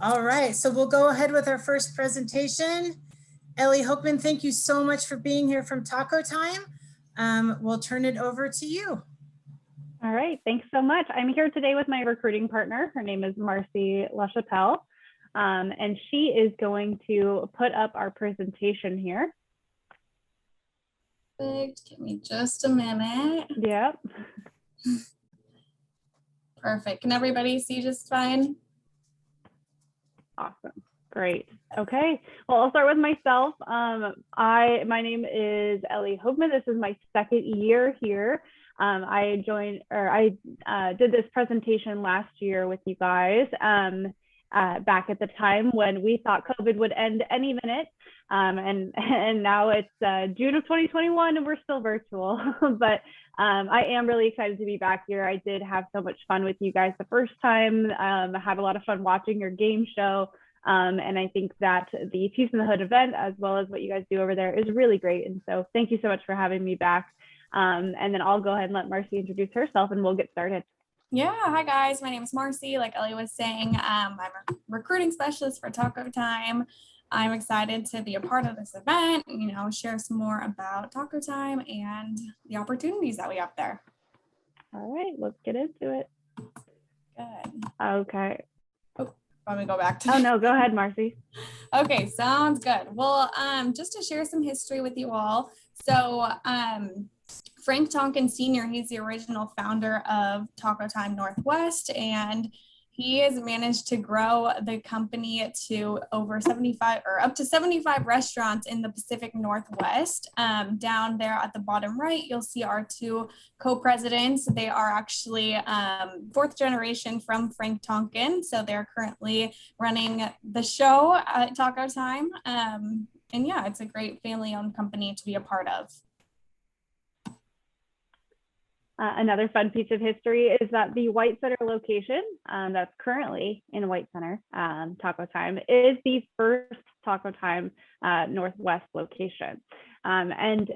All right, so we'll go ahead with our first presentation. Ellie Hoekman, thank you so much for being here from Taco Time. We'll turn it over to you. All right, thanks so much. I'm here today with my recruiting partner. Her name is Macy LaChapelle, and she is going to put up our presentation here. Perfect. Give me just a minute. Yep. Perfect. Can everybody see just fine? Awesome. Great. Okay. Well, I'll start with myself. My name is Ellie Hoekman. This is my second year here. I did this presentation last year with you guys back at the time when we thought COVID would end any minute. And now it's June of 2021 and we're still virtual, but I am really excited to be back here. I did have so much fun with you guys the first time. I had a lot of fun watching your game show. And I think that the Peace in the Hood event, as well as what you guys do over there, is really great. And so thank you so much for having me back. And then I'll go ahead and let Marcy introduce herself and we'll get started. Yeah, hi guys, my name is Marcy. Like Ellie was saying, I'm a recruiting specialist for Taco Time. I'm excited to be a part of this event, share some more about Taco Time and the opportunities that we have there. All right, let's get into it. Good. Okay. Want me to go back to? Oh no, go ahead, Marcy. Okay, sounds good. Well, just to share some history with you all. So, Frank Tonkin Sr., he's the original founder of Taco Time Northwest, and he has managed to grow the company to over 75 or up to 75 restaurants in the Pacific Northwest. Down there at the bottom right, you'll see our two co-presidents. They are actually fourth generation from Frank Tonkin. So they're currently running the show at Taco Time. And yeah, it's a great family-owned company to be a part of. Another fun piece of history is that the White Center location that's currently in White Center, Taco Time, is the first Taco Time Northwest location. And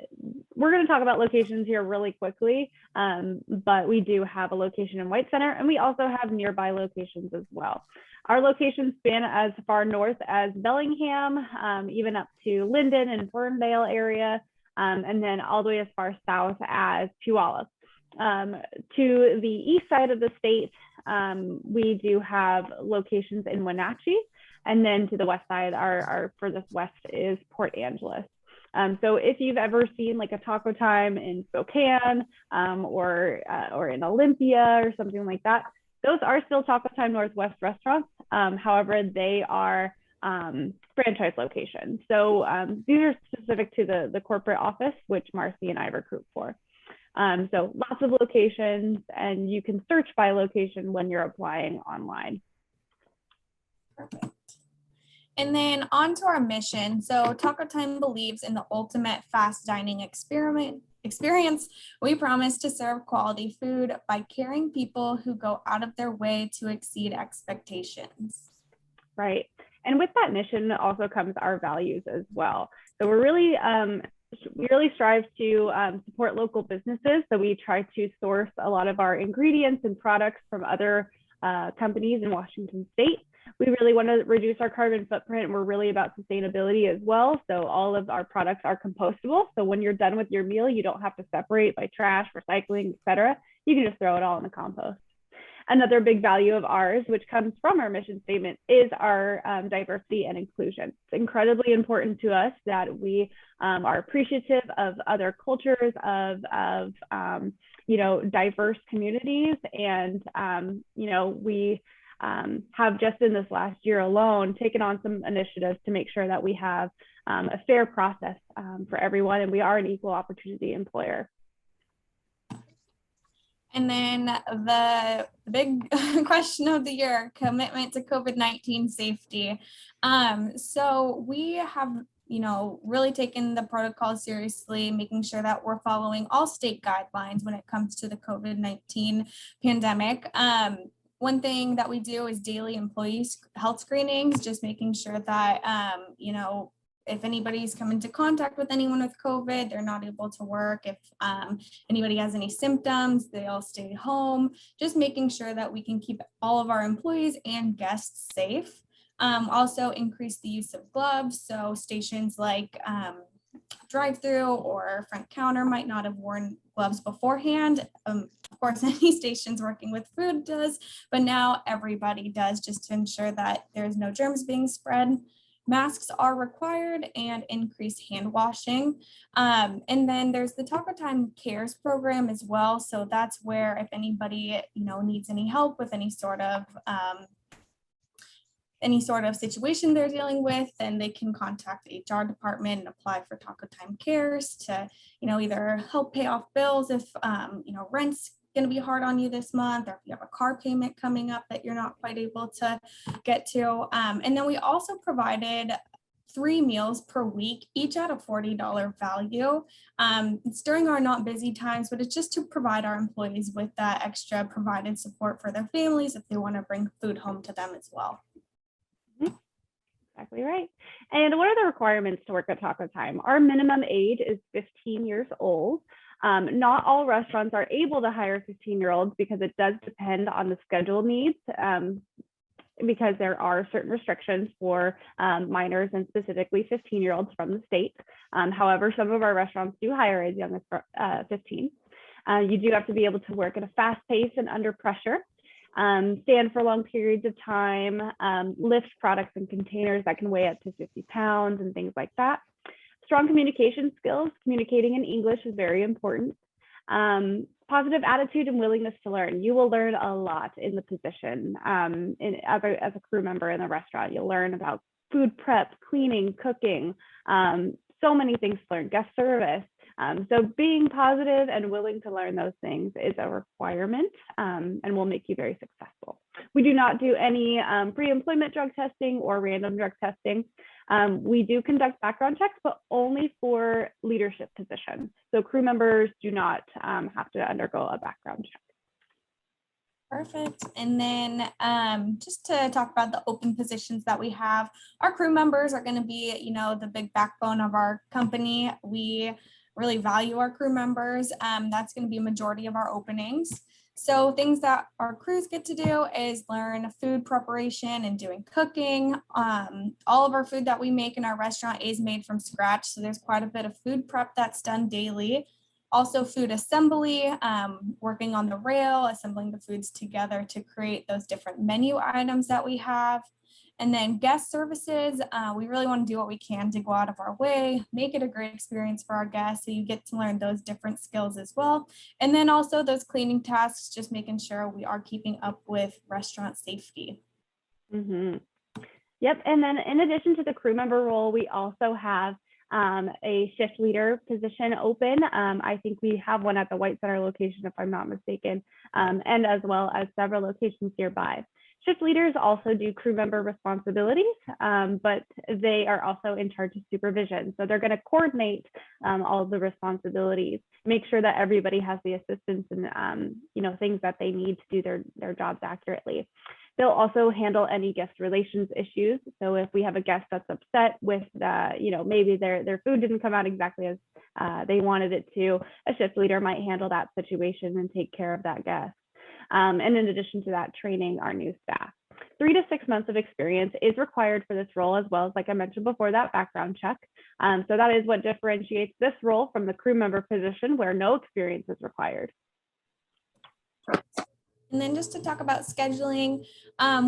we're going to talk about locations here really quickly, but we do have a location in White Center, and we also have nearby locations as well. Our locations span as far north as Bellingham, even up to Linden and Ferndale area, and then all the way as far south as Puyallup. To the east side of the state, we do have locations in Wenatchee, and then to the west side, our furthest west is Port Angeles. So if you've ever seen like a Taco Time in Spokane or in Olympia or something like that, those are still Taco Time Northwest restaurants. However, they are franchise locations. So these are specific to the corporate office, which Marcy and I recruit for. So lots of locations, and you can search by location when you're applying online. Perfect. And then on to our mission. So Taco Time believes in the ultimate fast dining experience. We promise to serve quality food by caring people who go out of their way to exceed expectations. Right. And with that mission also comes our values as well. So we really strive to support local businesses. So we try to source a lot of our ingredients and products from other companies in Washington State. We really want to reduce our carbon footprint. We're really about sustainability as well. So all of our products are compostable. So when you're done with your meal, you don't have to separate by trash, recycling, etc. You can just throw it all in the compost. Another big value of ours, which comes from our mission statement, is our diversity and inclusion. It's incredibly important to us that we are appreciative of other cultures, of diverse communities, and we have just in this last year alone taken on some initiatives to make sure that we have a fair process for everyone, and we are an equal opportunity employer. And then the big question of the year, commitment to COVID-19 safety. So we have, really taken the protocol seriously, making sure that we're following all state guidelines when it comes to the COVID-19 pandemic. One thing that we do is daily employee health screenings, just making sure that, if anybody's come into contact with anyone with COVID, they're not able to work. If anybody has any symptoms, they all stay home, just making sure that we can keep all of our employees and guests safe. Also increase the use of gloves. So stations like drive-through or front counter might not have worn gloves beforehand. Of course, any stations working with food does, but now everybody does, just to ensure that there's no germs being spread. Masks are required and increased hand washing. And then there's the Taco Time Cares program as well. So that's where if anybody, needs any help with any sort of situation they're dealing with, then they can contact the HR department and apply for Taco Time Cares to, either help pay off bills if, rent's going to be hard on you this month, or if you have a car payment coming up that you're not quite able to get to. And then we also provided 3 meals per week, each at a $40 value. It's during our not busy times, but it's just to provide our employees with that extra provided support for their families if they want to bring food home to them as well. Exactly right. And what are the requirements to work at Taco Time? Our minimum age is 15 years old. Not all restaurants are able to hire 15-year-olds because it does depend on the schedule needs, because there are certain restrictions for minors and specifically 15-year-olds from the state. However, some of our restaurants do hire as young as 15. You do have to be able to work at a fast pace and under pressure. Stand for long periods of time, lift products and containers that can weigh up to 50 pounds and things like that. Strong communication skills, communicating in English is very important. Positive attitude and willingness to learn. You will learn a lot in the position as a crew member in the restaurant. You'll learn about food prep, cleaning, cooking, so many things to learn, guest service. So being positive and willing to learn those things is a requirement, and will make you very successful. We do not do any pre-employment drug testing or random drug testing. We do conduct background checks, but only for leadership positions. So crew members do not have to undergo a background check. Perfect. And then just to talk about the open positions that we have, our crew members are going to be, the big backbone of our company. We really value our crew members. That's going to be a majority of our openings. So things that our crews get to do is learn food preparation and doing cooking. All of our food that we make in our restaurant is made from scratch. So there's quite a bit of food prep that's done daily. Also food assembly, working on the rail, assembling the foods together to create those different menu items that we have. And then guest services, we really want to do what we can to go out of our way, make it a great experience for our guests. So you get to learn those different skills as well. And then also those cleaning tasks, just making sure we are keeping up with restaurant safety. Mm-hmm. Yep. And then in addition to the crew member role, we also have a shift leader position open. I think we have one at the White Center location, if I'm not mistaken, and as well as several locations nearby. Shift leaders also do crew member responsibilities, but they are also in charge of supervision. So they're going to coordinate all of the responsibilities, make sure that everybody has the assistance and things that they need to do their jobs accurately. They'll also handle any guest relations issues. So if we have a guest that's upset with, maybe their food didn't come out exactly as they wanted it to, a shift leader might handle that situation and take care of that guest. And in addition to that, training our new staff. 3 to 6 months of experience is required for this role, as well as, like I mentioned before, that background check. So that is what differentiates this role from the crew member position, where no experience is required. And then just to talk about scheduling,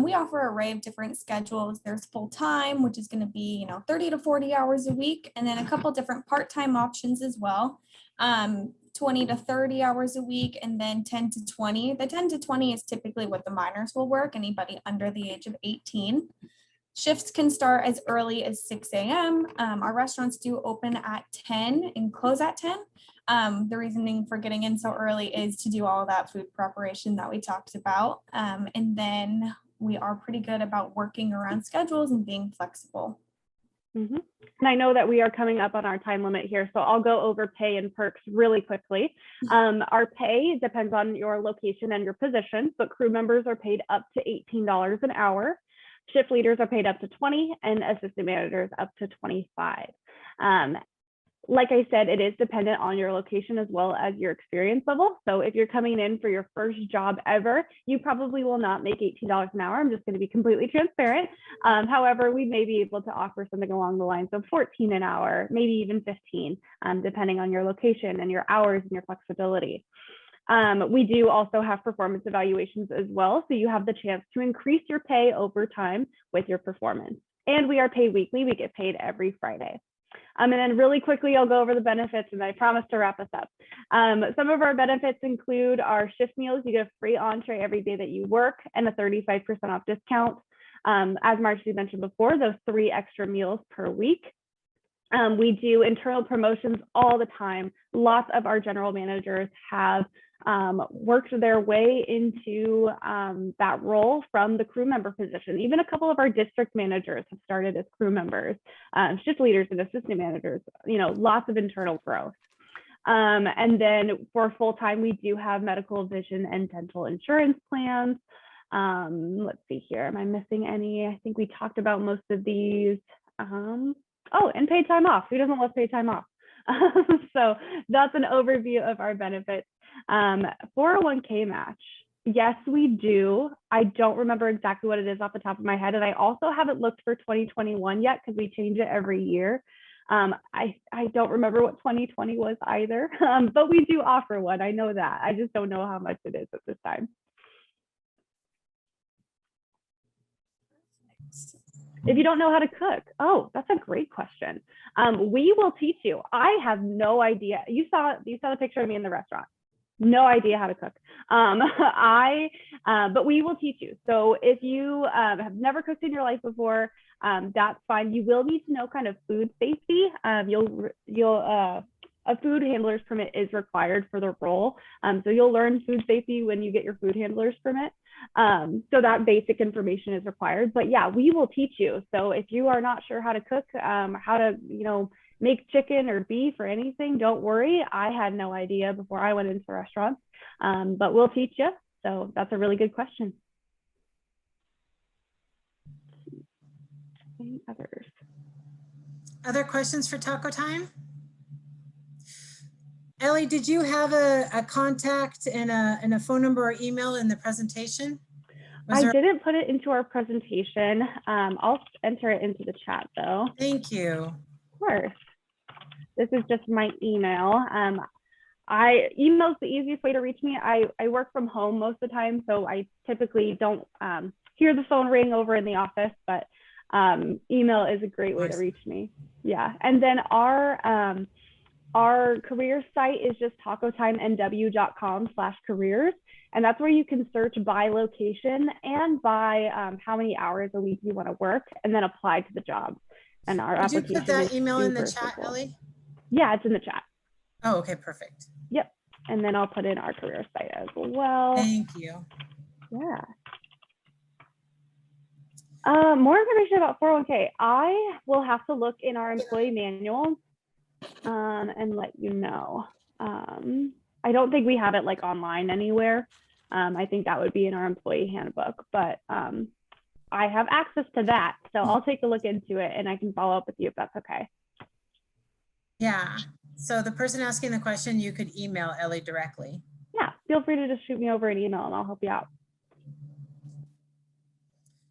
we offer an array of different schedules. There's full-time, which is going to be 30 to 40 hours a week, and then a couple different part-time options as well. 20 to 30 hours a week, and then 10 to 20. The 10 to 20 is typically what the minors will work, anybody under the age of 18. Shifts can start as early as 6 a.m. Our restaurants do open at 10 and close at 10. The reasoning for getting in so early is to do all that food preparation that we talked about. And then we are pretty good about working around schedules and being flexible. Mm-hmm. And I know that we are coming up on our time limit here, so I'll go over pay and perks really quickly. Our pay depends on your location and your position, but crew members are paid up to $18 an hour. Shift leaders are paid up to $20, and assistant managers up to $25. Like I said, it is dependent on your location as well as your experience level. So if you're coming in for your first job ever, you probably will not make $18 an hour. I'm just going to be completely transparent. However, we may be able to offer something along the lines of 14 an hour, maybe even 15, depending on your location and your hours and your flexibility. We do also have performance evaluations as well. So you have the chance to increase your pay over time with your performance. And we are paid weekly. We get paid every Friday. And then really quickly, I'll go over the benefits, and I promise to wrap us up. Some of our benefits include our shift meals. You get a free entree every day that you work and a 35% off discount. As Marcy mentioned before, those 3 extra meals per week. We do internal promotions all the time. Lots of our general managers have worked their way into that role from the crew member position. Even a couple of our district managers have started as crew members, shift leaders and assistant managers, lots of internal growth. And then for full-time, we do have medical, vision, and dental insurance plans. Let's see here, am I missing any? I think we talked about most of these. Oh, and paid time off. Who doesn't love paid time off? So that's an overview of our benefits. 401k match. Yes, we do. I don't remember exactly what it is off the top of my head. And I also haven't looked for 2021 yet because we change it every year. I don't remember what 2020 was either, but we do offer one. I know that. I just don't know how much it is at this time. If you don't know how to cook, oh, that's a great question. We will teach you. I have no idea. You saw the picture of me in the restaurant. No idea how to cook. But we will teach you. So if you have never cooked in your life before, that's fine. You will need to know kind of food safety. A food handler's permit is required for the role. So you'll learn food safety when you get your food handler's permit. So that basic information is required, but yeah, we will teach you. So if you are not sure how to cook, how to, make chicken or beef or anything, don't worry. I had no idea before I went into restaurants, but we'll teach you. So that's a really good question. Any others? Other questions for Taco Time? Ellie, did you have a contact and a phone number or email in the presentation? I didn't put it into our presentation. I'll enter it into the chat though. Thank you. Of course. This is just my email. Email's the easiest way to reach me. I work from home most of the time, so I typically don't hear the phone ring over in the office, but email is a great way to reach me. Yeah, and then our career site is just tacotimnw.com/careers. And that's where you can search by location and by how many hours a week you want to work, and then apply to the job. And our application. Did you put that email in the chat, simple. Ellie? Yeah, it's in the chat. Oh, okay, perfect. Yep. And then I'll put in our career site as well. Thank you. Yeah. More information about 401k. I will have to look in our employee manual and let you know. I don't think we have it like online anywhere. I think that would be in our employee handbook, but I have access to that. So I'll take a look into it and I can follow up with you if that's okay. Yeah. So the person asking the question, you could email Ellie directly. Yeah, feel free to just shoot me over an email and I'll help you out.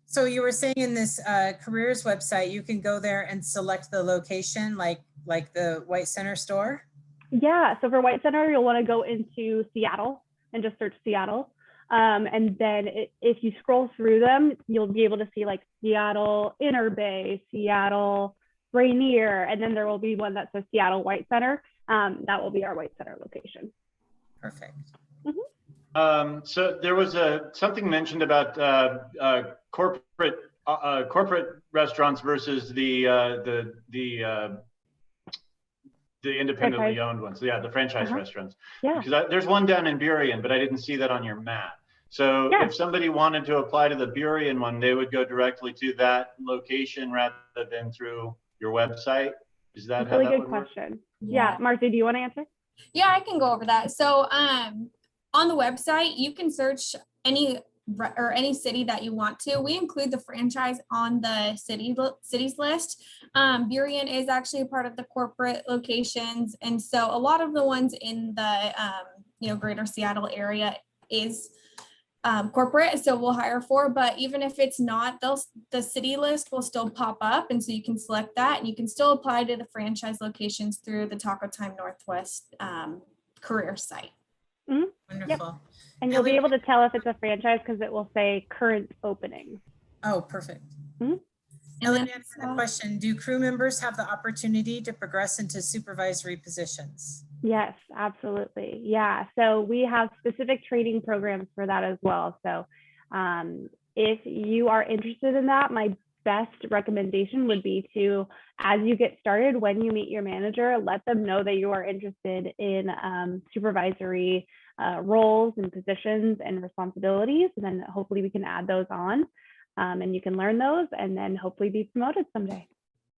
So you were saying in this careers website, you can go there and select the location, like the White Center store? Yeah, so for White Center, you'll want to go into Seattle and just search Seattle. And then if you scroll through them, you'll be able to see like Seattle Inner Bay, Seattle Rainier, and then there will be one that says Seattle White Center. That will be our White Center location. Perfect. Mm-hmm. So there was something mentioned about corporate restaurants versus the independently owned ones. Yeah, the franchise restaurants. Yeah. Because there's one down in Burien, but I didn't see that on your map. So if somebody wanted to apply to the Burien one, they would go directly to that location rather than through your website. Is that how that would work? Really good question. Yeah, Marcy, do you want to answer? Yeah, I can go over that. So on the website, you can search any or any city that you want to. We include the franchise on the cities list. Burien is actually a part of the corporate locations. And so a lot of the ones in the greater Seattle area is corporate, so we'll hire for, but even if it's not, the city list will still pop up, and so you can select that, and you can still apply to the franchise locations through the Taco Time Northwest career site. Mm-hmm. Wonderful. Yep. And you'll be able to tell if it's a franchise because it will say current openings. Oh, perfect. Mm-hmm. Ellie, I have a question. Do crew members have the opportunity to progress into supervisory positions? Yes, absolutely. Yeah. So we have specific training programs for that as well. So if you are interested in that, my best recommendation would be to, as you get started, when you meet your manager, let them know that you are interested in supervisory roles and positions and responsibilities. And then hopefully we can add those on and you can learn those and then hopefully be promoted someday.